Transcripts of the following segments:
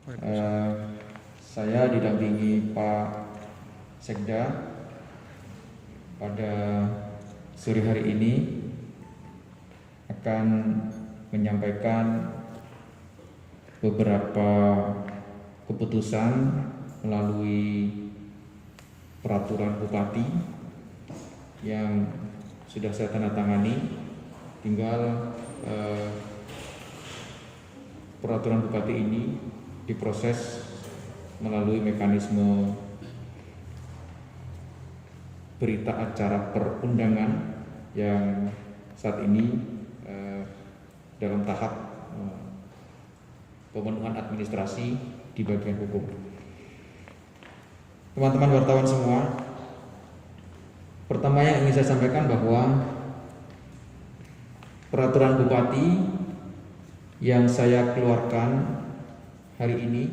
Eh, saya didampingi Pak Sekda pada sore hari ini akan menyampaikan beberapa keputusan melalui peraturan bupati yang sudah saya tanda tangani. Tinggal peraturan bupati ini diproses melalui mekanisme berita acara perundangan yang saat ini dalam tahap pemenuhan administrasi di bagian hukum. Teman-teman wartawan semua, pertama yang ingin saya sampaikan bahwa peraturan bupati yang saya keluarkan hari ini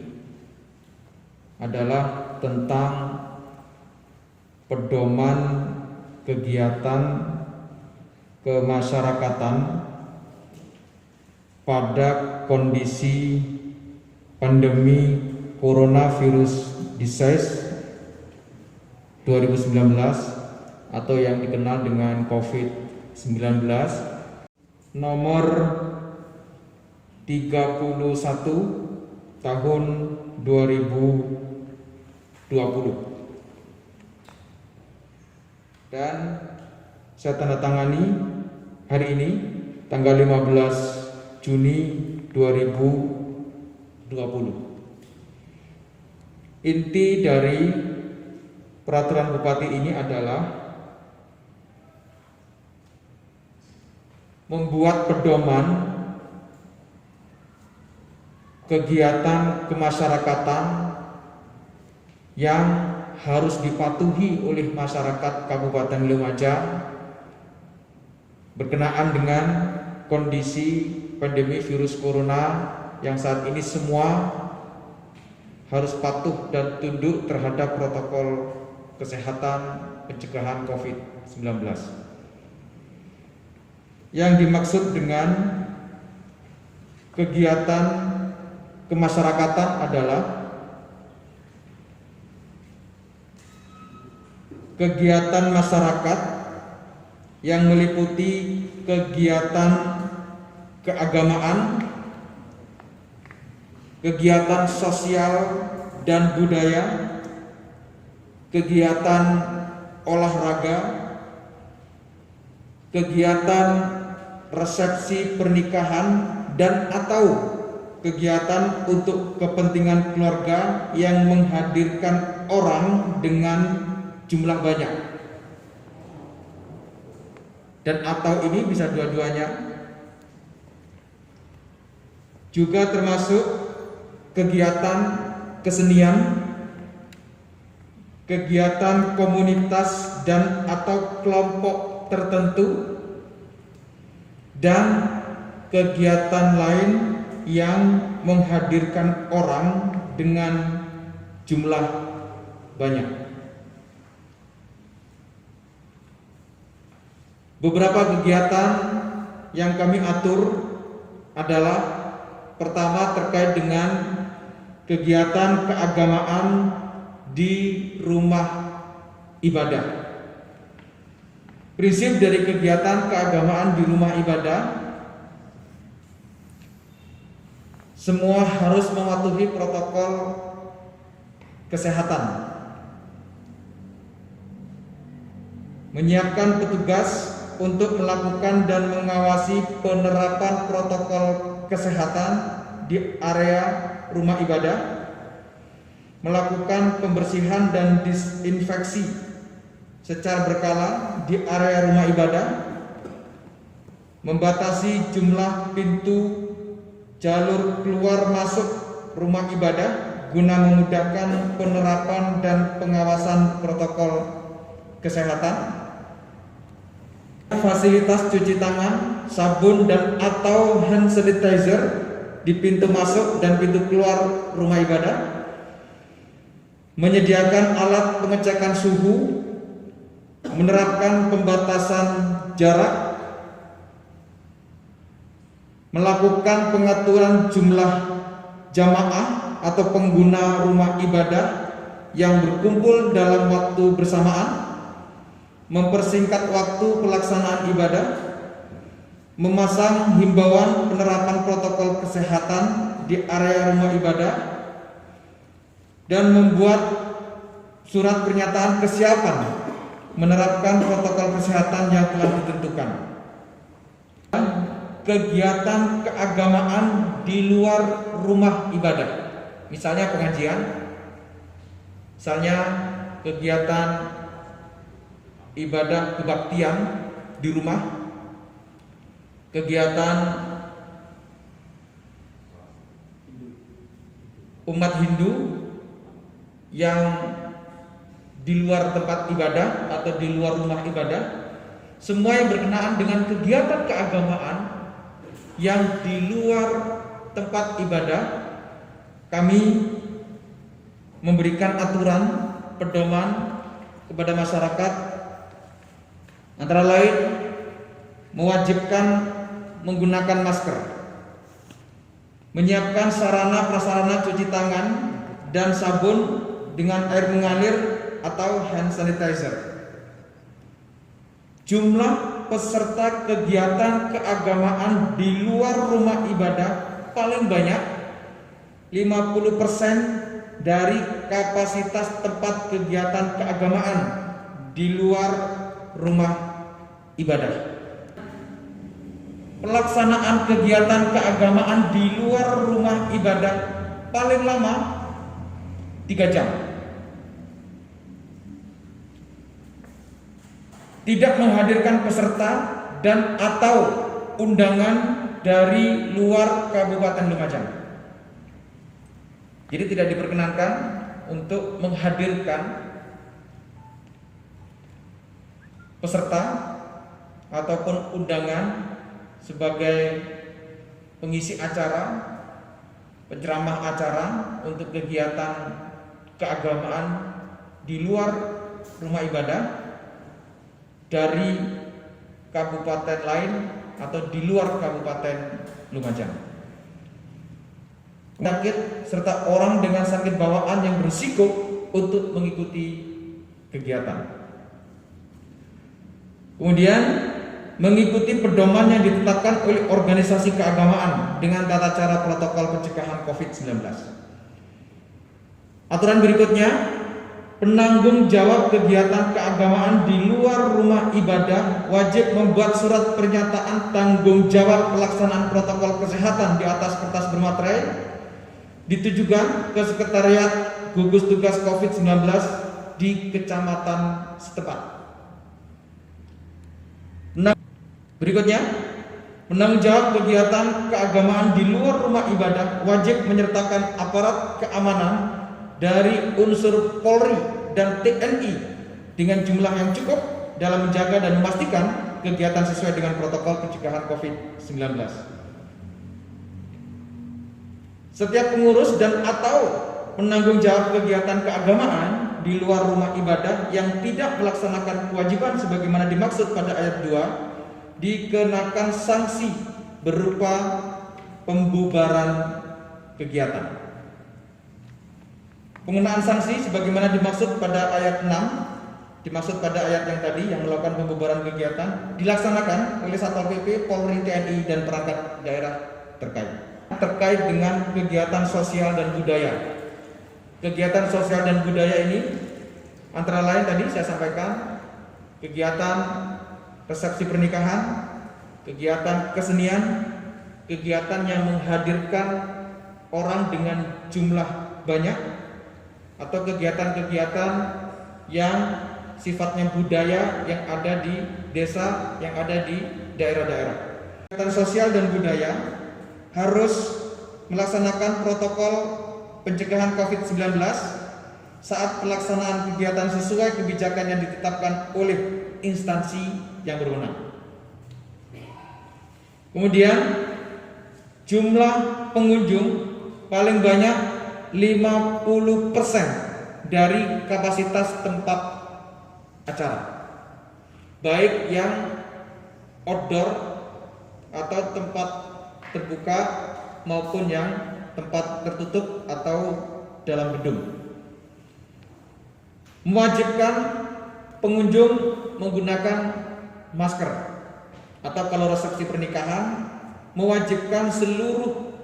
adalah tentang pedoman kegiatan kemasyarakatan pada kondisi pandemi coronavirus disease 2019 atau yang dikenal dengan COVID-19 nomor 31 tahun 2020, dan saya tanda tangani hari ini tanggal 15 Juni 2020. Inti dari peraturan bupati ini adalah membuat pedoman kegiatan kemasyarakatan yang harus dipatuhi oleh masyarakat Kabupaten Lumajang berkenaan dengan kondisi pandemi virus corona yang saat ini semua harus patuh dan tunduk terhadap protokol kesehatan pencegahan COVID-19. Yang dimaksud dengan kegiatan kemasyarakatan adalah kegiatan masyarakat yang meliputi kegiatan keagamaan, kegiatan sosial dan budaya, kegiatan olahraga, kegiatan resepsi pernikahan dan atau kegiatan untuk kepentingan keluarga yang menghadirkan orang dengan jumlah banyak, dan atau ini bisa dua-duanya. Juga termasuk kegiatan kesenian, kegiatan komunitas dan atau kelompok tertentu, dan kegiatan lain yang menghadirkan orang dengan jumlah banyak. Beberapa kegiatan yang kami atur adalah pertama terkait dengan kegiatan keagamaan di rumah ibadah. Prinsip dari kegiatan keagamaan di rumah ibadah, semua harus mematuhi protokol kesehatan, menyiapkan petugas untuk melakukan dan mengawasi penerapan protokol kesehatan di area rumah ibadah, melakukan pembersihan dan disinfeksi secara berkala di area rumah ibadah, membatasi jumlah pintu jalur keluar masuk rumah ibadah guna memudahkan penerapan dan pengawasan protokol kesehatan, fasilitas cuci tangan, sabun dan atau hand sanitizer di pintu masuk dan pintu keluar rumah ibadah, menyediakan alat pengecekan suhu, menerapkan pembatasan jarak, melakukan pengaturan jumlah jamaah atau pengguna rumah ibadah yang berkumpul dalam waktu bersamaan, mempersingkat waktu pelaksanaan ibadah, memasang himbauan penerapan protokol kesehatan di area rumah ibadah, dan membuat surat pernyataan kesiapan menerapkan protokol kesehatan yang telah ditentukan. Kegiatan keagamaan di luar rumah ibadah, misalnya pengajian, misalnya kegiatan ibadah kebaktian di rumah, kegiatan umat Hindu yang di luar tempat ibadah atau di luar rumah ibadah, semua yang berkenaan dengan kegiatan keagamaan yang di luar tempat ibadah, kami memberikan aturan pedoman kepada masyarakat, antara lain mewajibkan menggunakan masker, menyiapkan sarana prasarana cuci tangan dan sabun dengan air mengalir atau hand sanitizer. Jumlah peserta kegiatan keagamaan di luar rumah ibadah paling banyak 50% dari kapasitas tempat kegiatan keagamaan di luar rumah ibadah. Pelaksanaan kegiatan keagamaan di luar rumah ibadah paling lama 3 jam. Tidak menghadirkan peserta dan atau undangan dari luar Kabupaten Lumajang. Jadi tidak diperkenankan untuk menghadirkan peserta ataupun undangan sebagai pengisi acara, penceramah acara untuk kegiatan keagamaan di luar rumah ibadah dari kabupaten lain atau di luar Kabupaten Lumajang. Penyakit serta orang dengan sakit bawaan yang berisiko untuk mengikuti kegiatan. Kemudian mengikuti pedoman yang ditetapkan oleh organisasi keagamaan dengan tata cara protokol pencegahan COVID-19. Aturan berikutnya, penanggung jawab kegiatan keagamaan di luar rumah ibadah wajib membuat surat pernyataan tanggung jawab pelaksanaan protokol kesehatan di atas kertas bermaterai, ditujukan ke Sekretariat Gugus Tugas COVID-19 di kecamatan setempat. Berikutnya, penanggung jawab kegiatan keagamaan di luar rumah ibadah wajib menyertakan aparat keamanan dari unsur Polri dan TNI dengan jumlah yang cukup dalam menjaga dan memastikan kegiatan sesuai dengan protokol pencegahan COVID-19. Setiap pengurus dan atau penanggung jawab kegiatan keagamaan di luar rumah ibadah yang tidak melaksanakan kewajiban sebagaimana dimaksud pada ayat 2 dikenakan sanksi berupa pembubaran kegiatan. Penggunaan sanksi sebagaimana dimaksud pada ayat 6, dimaksud pada ayat yang tadi yang melakukan pembubaran kegiatan dilaksanakan oleh Satpol PP, Polri, TNI dan perangkat daerah terkait dengan kegiatan sosial dan budaya. Kegiatan sosial dan budaya ini antara lain tadi saya sampaikan kegiatan resepsi pernikahan, kegiatan kesenian, kegiatan yang menghadirkan orang dengan jumlah banyak, atau kegiatan-kegiatan yang sifatnya budaya yang ada di desa, yang ada di daerah-daerah. Kegiatan sosial dan budaya harus melaksanakan protokol pencegahan COVID-19 saat pelaksanaan kegiatan sesuai kebijakan yang ditetapkan oleh instansi yang berwenang. Kemudian jumlah pengunjung paling banyak 50% dari kapasitas tempat acara, baik yang outdoor atau tempat terbuka maupun yang tempat tertutup atau dalam gedung. Mewajibkan pengunjung menggunakan masker, atau kalau resepsi pernikahan mewajibkan seluruh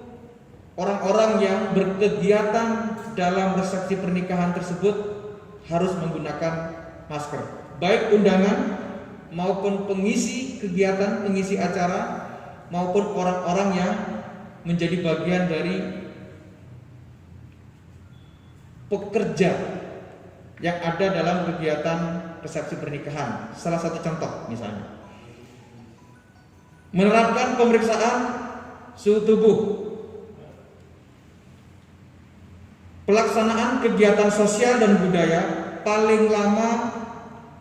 orang-orang yang berkegiatan dalam resepsi pernikahan tersebut harus menggunakan masker, baik undangan maupun pengisi kegiatan, pengisi acara, maupun orang-orang yang menjadi bagian dari pekerja yang ada dalam kegiatan resepsi pernikahan. Salah satu contoh misalnya, menerapkan pemeriksaan suhu tubuh, pelaksanaan kegiatan sosial dan budaya paling lama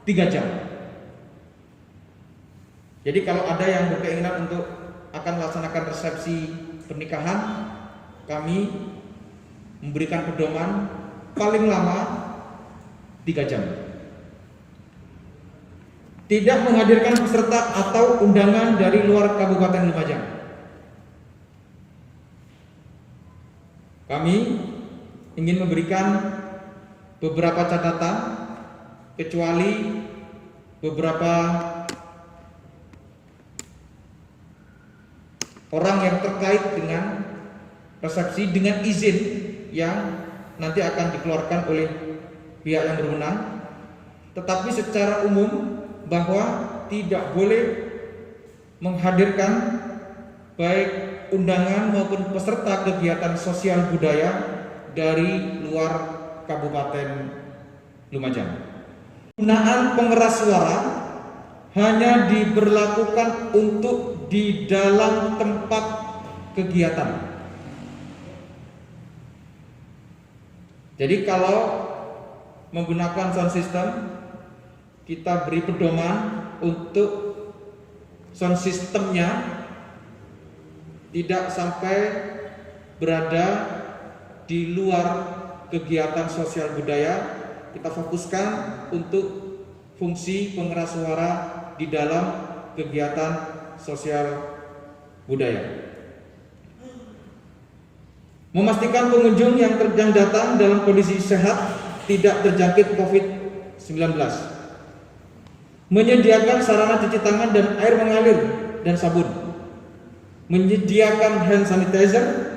3 jam. Jadi kalau ada yang berkeinginan untuk akan melaksanakan resepsi pernikahan, kami memberikan pedoman paling lama 3 jam. Tidak menghadirkan peserta atau undangan dari luar Kabupaten Lumajang. Kami ingin memberikan beberapa catatan, kecuali beberapa orang yang terkait dengan resepsi dengan izin yang nanti akan dikeluarkan oleh pihak yang berwenang, tetapi secara umum bahwa tidak boleh menghadirkan baik undangan maupun peserta kegiatan sosial budaya dari luar Kabupaten Lumajang. Penggunaan pengeras suara hanya diberlakukan untuk di dalam tempat kegiatan. Jadi kalau menggunakan sound system, kita beri pedoman untuk sound systemnya tidak sampai berada di luar kegiatan sosial budaya. Kita fokuskan untuk fungsi pengeras suara di dalam kegiatan sosial budaya. Memastikan pengunjung yang datang dalam kondisi sehat, tidak terjangkit COVID-19. Menyediakan sarana cuci tangan dan air mengalir dan sabun. Menyediakan hand sanitizer.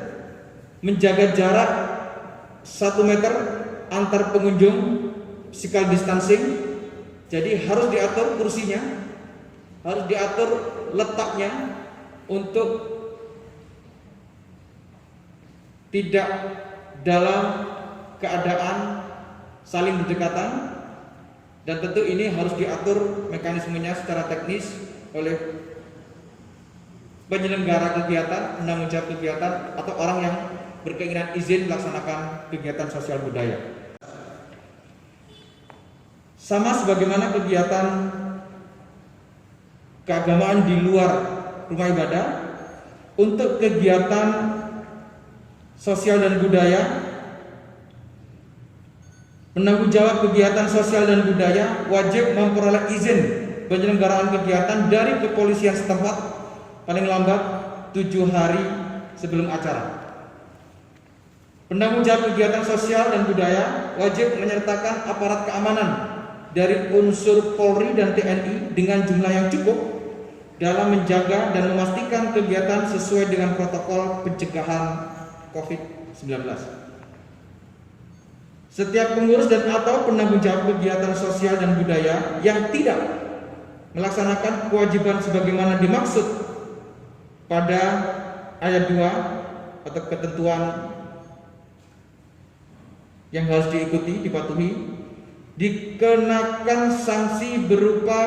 Menjaga jarak 1 meter antar pengunjung, physical distancing. Jadi harus diatur kursinya, harus diatur letaknya untuk tidak dalam keadaan saling berdekatan, dan tentu ini harus diatur mekanismenya secara teknis oleh penyelenggara kegiatan, penanggung jawab kegiatan, atau orang yang berkeinginan izin melaksanakan kegiatan sosial budaya. Sama sebagaimana kegiatan keagamaan di luar rumah ibadah, untuk kegiatan sosial dan budaya, penanggung jawab kegiatan sosial dan budaya wajib memperoleh izin penyelenggaraan kegiatan dari kepolisian setempat paling lambat 7 hari sebelum acara. Penanggung jawab kegiatan sosial dan budaya wajib menyertakan aparat keamanan dari unsur Polri dan TNI dengan jumlah yang cukup dalam menjaga dan memastikan kegiatan sesuai dengan protokol pencegahan COVID-19. Setiap pengurus dan atau penanggung jawab kegiatan sosial dan budaya yang tidak melaksanakan kewajiban sebagaimana dimaksud pada ayat 2 atau ketentuan yang harus diikuti, dipatuhi, dikenakan sanksi berupa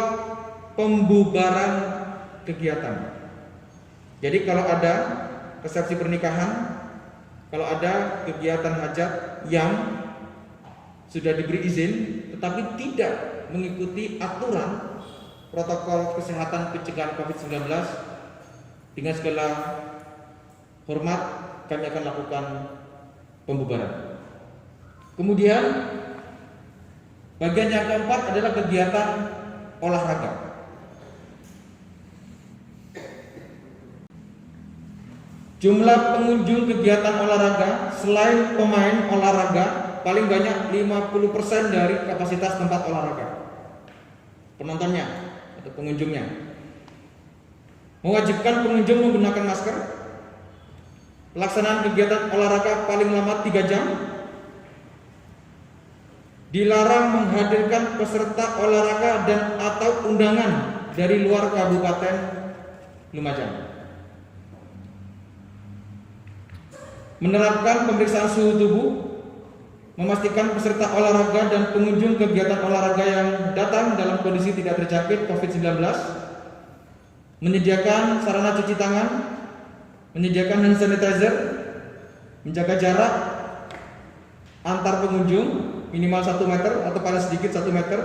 pembubaran kegiatan. Jadi kalau ada resepsi pernikahan, kalau ada kegiatan hajat yang sudah diberi izin tetapi tidak mengikuti aturan protokol kesehatan pencegahan COVID-19, dengan segala hormat kami akan lakukan pembubaran. Kemudian bagian yang keempat adalah kegiatan olahraga. Jumlah pengunjung kegiatan olahraga selain pemain olahraga paling banyak 50% dari kapasitas tempat olahraga. Penontonnya atau pengunjungnya. Mewajibkan pengunjung menggunakan masker. Pelaksanaan kegiatan olahraga paling lama 3 jam. Dilarang menghadirkan peserta olahraga dan atau undangan dari luar Kabupaten Lumajang. Menerapkan pemeriksaan suhu tubuh, memastikan peserta olahraga dan pengunjung kegiatan olahraga yang datang dalam kondisi tidak terjangkit COVID-19, menyediakan sarana cuci tangan, menyediakan hand sanitizer, menjaga jarak antar pengunjung minimal 1 meter atau paling sedikit 1 meter.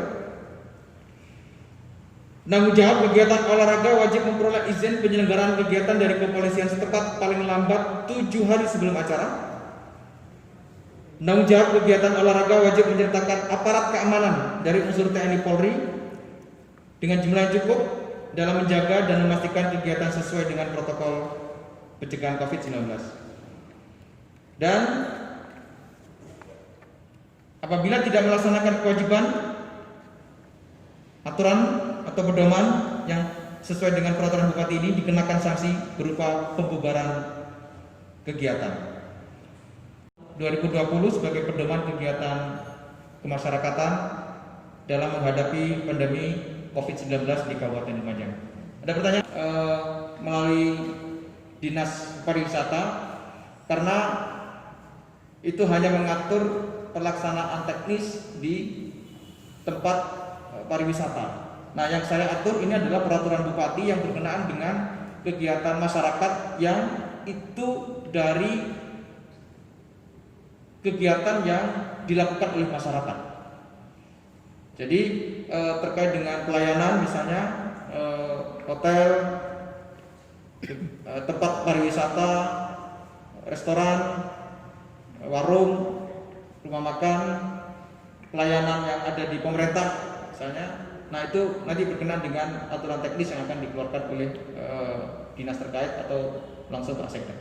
Penanggung jawab kegiatan olahraga wajib memperoleh izin penyelenggaraan kegiatan dari kepolisian setempat paling lambat 7 hari sebelum acara. Penanggung jawab kegiatan olahraga wajib menyertakan aparat keamanan dari unsur TNI Polri dengan jumlah yang cukup dalam menjaga dan memastikan kegiatan sesuai dengan protokol pencegahan COVID-19. Dan apabila tidak melaksanakan kewajiban, aturan atau pedoman yang sesuai dengan peraturan Bupati ini dikenakan sanksi berupa pembubaran kegiatan. 2020 sebagai pedoman kegiatan kemasyarakatan dalam menghadapi pandemi COVID-19 di Kabupaten Lumajang. Ada pertanyaan melalui Dinas Pariwisata, karena itu hanya mengatur pelaksanaan teknis di tempat pariwisata. Nah, yang saya atur ini adalah peraturan Bupati yang berkenaan dengan kegiatan masyarakat yang itu dari kegiatan yang dilakukan oleh masyarakat. Jadi terkait dengan pelayanan, misalnya hotel, tempat pariwisata, restoran, warung, rumah makan, pelayanan yang ada di pemerintah misalnya. Nah, itu nanti berkenaan dengan aturan teknis yang akan dikeluarkan oleh dinas terkait atau langsung Pak Sekda.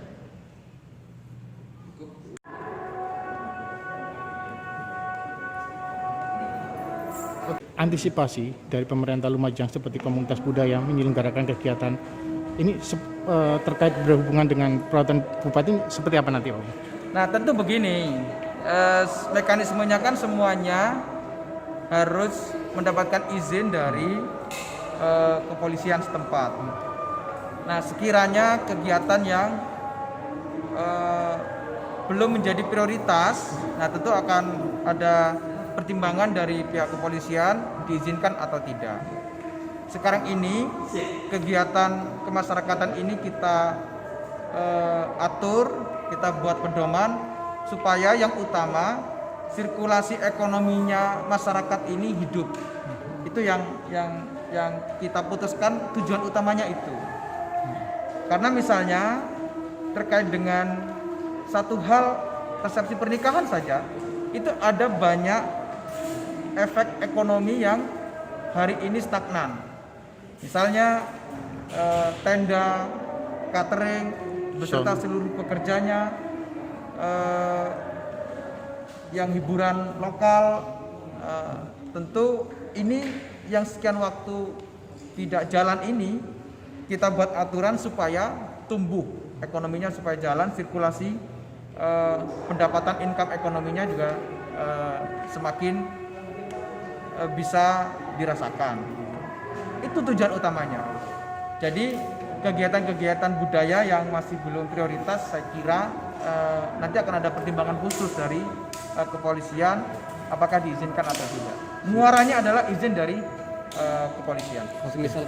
Antisipasi dari pemerintah Lumajang seperti komunitas budaya menyelenggarakan kegiatan ini terkait berhubungan dengan peraturan Bupati seperti apa nanti, Pak? Nah, tentu begini, mekanismenya kan semuanya harus mendapatkan izin dari kepolisian setempat. Nah, sekiranya kegiatan yang belum menjadi prioritas, nah tentu akan ada pertimbangan dari pihak kepolisian diizinkan atau tidak. Sekarang ini kegiatan kemasyarakatan ini kita atur, kita buat pedoman supaya yang utama sirkulasi ekonominya masyarakat ini hidup. Itu yang kita putuskan, tujuan utamanya itu. Karena misalnya terkait dengan satu hal resepsi pernikahan saja, itu ada banyak efek ekonomi yang hari ini stagnan. Misalnya tenda, catering beserta seluruh pekerjanya, yang hiburan lokal, tentu ini yang sekian waktu tidak jalan ini kita buat aturan supaya tumbuh ekonominya, supaya jalan sirkulasi, pendapatan income ekonominya juga semakin bisa dirasakan. Itu tujuan utamanya. Jadi kegiatan-kegiatan budaya yang masih belum prioritas, saya kira nanti akan ada pertimbangan khusus dari kepolisian apakah diizinkan atau tidak. Muaranya adalah izin dari kepolisian. Misal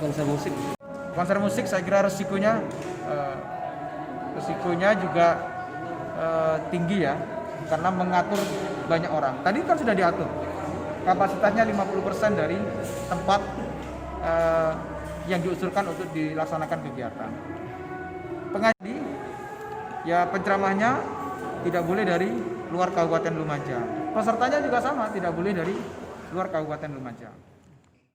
Konser musik saya kira resikonya juga tinggi ya, karena mengatur banyak orang. Tadi kan sudah diatur kapasitasnya 50% dari tempat yang diusulkan untuk dilaksanakan kegiatan. Pengaji ya, penceramahnya tidak boleh dari luar Kabupaten Lumajang. Pesertanya juga sama, tidak boleh dari luar Kabupaten Lumajang.